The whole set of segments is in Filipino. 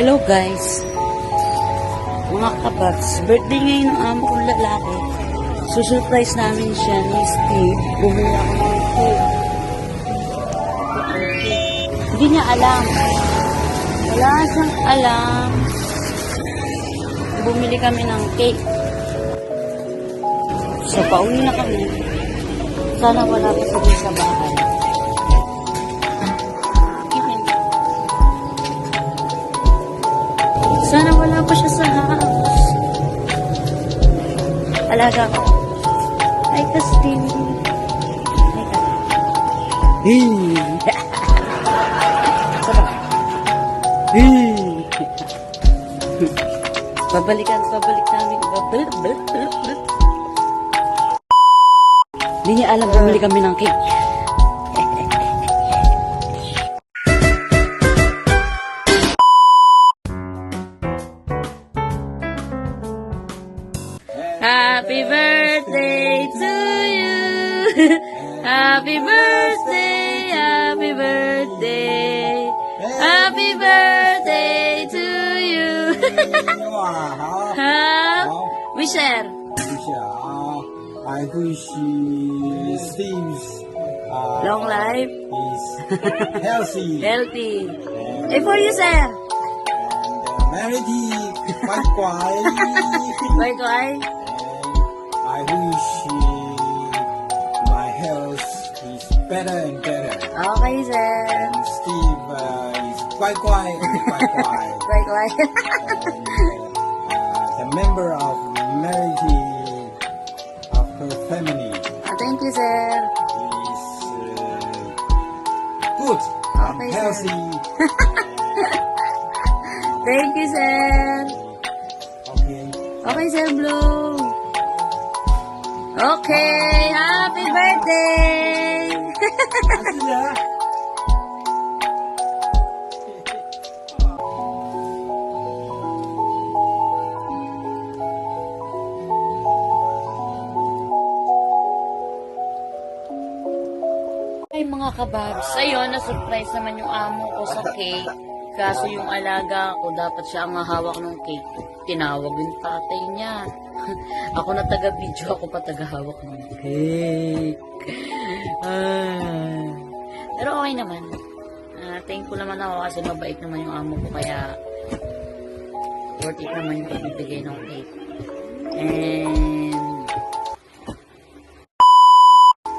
Hello guys, mga kabats, birthday ngayon ng amo kong lalaki. Susurprise namin siya ni Steve. Bumili ako ng cake. Hindi niya alam. Wala siyang alam. Bumili kami ng cake. So, pauwi na kami. Sana wala pa sabi sa bahay. Sana wala pa siya sa house. Alaga ko. Ay, Steve. Ay, ka. Hey! Sarap. Hey! Babalik namin. Hindi niya alam, bumili kami ng cake. Happy birthday to you. Happy birthday, happy birthday. Happy birthday to you. Wisher. I wish Steve's Long life. is healthy Healthy. Hey, for you, sir. and married quite quiet. Bye, bye. I wish my health is better and better. Okay, sir. And Steve is quite quiet. Bye, bye. And, the member of marriage of her family Thank you, sir. is good Okay, and sir. healthy. Thank you, sir. Okay. Okay, sir Blue. Okay, happy birthday. Ay, mga kababs, ayun, na-surprise naman yung amo ko sa cake. Kaso yung alaga ko, dapat siya ang hawak ng cake. Tinawag yung tatay niya. Ako na taga-video, ako pa taga-hawak ng cake. Pero okay naman. Thankful naman ako kasi mabait naman yung amo ko, kaya worth it naman yung pagbibigay ng cake. And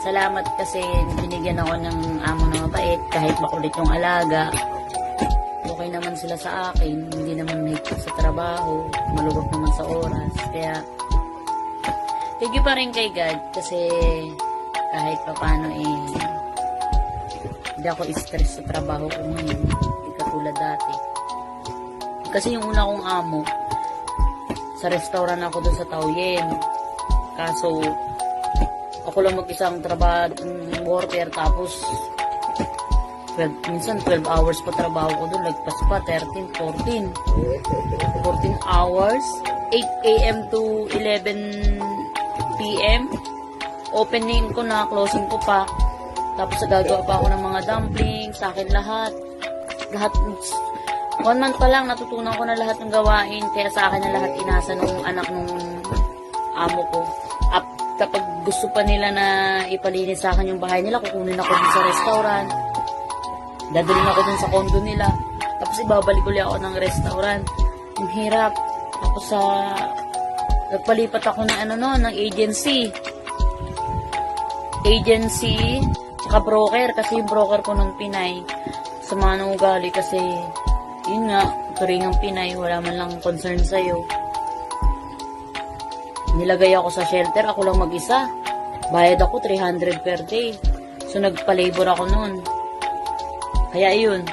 salamat kasi binigyan ako ng amo na mabait, kahit makulit yung alaga. Okay naman sila sa akin, hindi naman mahigpit sa trabaho, malugok naman sa oras. Kaya thank you pa rin kay God kasi kahit pa paano hindi ako stress sa trabaho ko ngayon, hindi katulad dati. Kasi yung una kong amo, sa restaurant ako doon sa Taoyen. Kaso ako lang mag-isang trabaho, worker, tapos minsan 12 hours pa trabaho ko doon, lagpas pa 14 hours, 8 a.m. to 11 p.m. opening ko na, closing ko pa, tapos gagawa pa ako ng mga dumplings, sa akin lahat 1 month pa lang natutunan ko na lahat ng gawain, kaya sa akin na lahat inasa nung anak nung amo ko. Kapag gusto pa nila na ipalinis sa akin yung bahay nila, kukunin ako dun sa restaurant, dadalhin ako dun sa condo nila, tapos ibabalik ulit ako ng restaurant. Ang hirap. Tapos nagpalipat ako ng ng agency, tsaka broker, kasi yung broker ko nung Pinay sa mga ugali, kasi yun nga, turingang Pinay, wala man lang concern sa'yo. Nilagay ako sa shelter, ako lang mag-isa. Bayad ako 300 per day. So nagpa-labor ako noon. Kaya yun.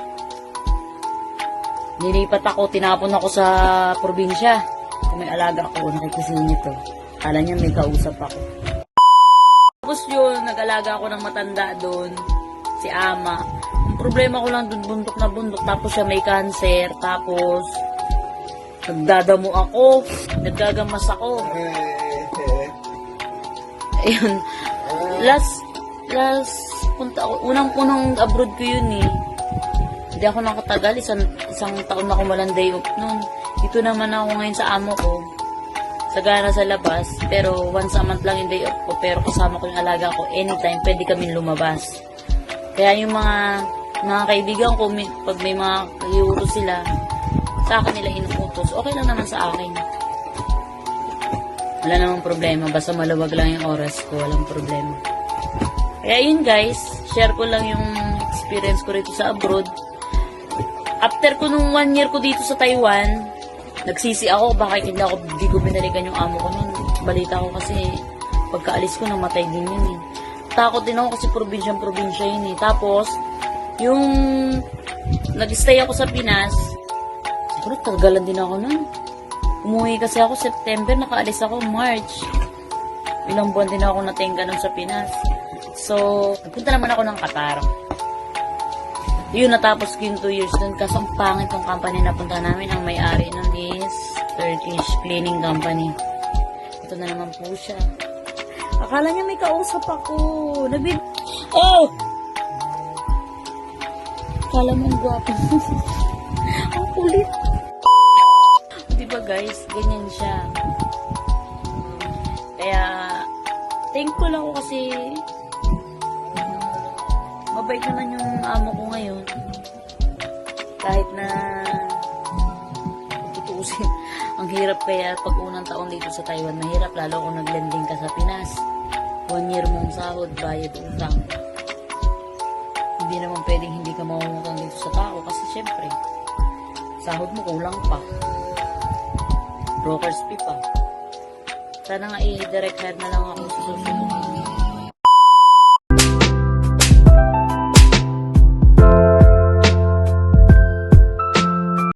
Nilipat ako, tinapon ako sa probinsya. Kung may alaga ako, nakikisingin ito. Kala niya may kausap ako. Tapos yun, nag-alaga ako ng matanda doon. Si Ama. Ang problema ko lang doon, bundok na bundok. Tapos siya may cancer. Tapos nagdadamo ako. Nagagamas ako. Ayun. Last punta ako. Unang abroad ko yun eh. Hindi ako nakatagal, isang taon na ako walang day off nun. Dito naman ako ngayon sa amo ko. Sagana sa labas, pero once a month lang yung day off ko, pero kasama ko yung alaga ko, anytime pwede kami lumabas. Kaya yung mga kaibigan ko, pag may mga iutos sila, sa akin nila inuutos, okay lang naman sa akin. Wala namang problema, basta maluwag lang yung oras ko, walang problema. Kaya yun guys, share ko lang yung experience ko rito sa abroad. After ko nung 1 year ko dito sa Taiwan, nagsisi ako, bakit hindi ko binalikan yung amo ko nun. Balita ko kasi, pagkaalis ko, namatay din yun eh. Takot din ako kasi probinsya yun eh. Tapos, yung nag-stay ako sa Pinas, siguro tagalan din ako nun. Umuwi kasi ako September, nakaalis ako March. Ilang buwan din ako natingga nun sa Pinas. So, nagpunta naman ako ng Qatar. Yun, natapos ko yung 2 years dun. Kasi ang pangit yung company na punta namin. Ang may-ari nun is Turkish cleaning company. Ito na naman po siya. Akala niya may kausap ako. Oh! Akala mo ang gwapo. Ang kulit. Diba guys, ganyan siya. Kaya, thankful ako kasi mabait naman yung amo ko ngayon. Kahit na tutuusin, ang hirap kaya pag unang taon dito sa Taiwan, mahirap lalo kung naglending ka sa Pinas. 1 year mong sahod, bayad utang. Hindi naman pwedeng hindi ka mangungutang dito sa tao kasi syempre, sahod mo kulang pa. Broker's fee pa. Sana nga i-direct hire na lang ako sa susunod.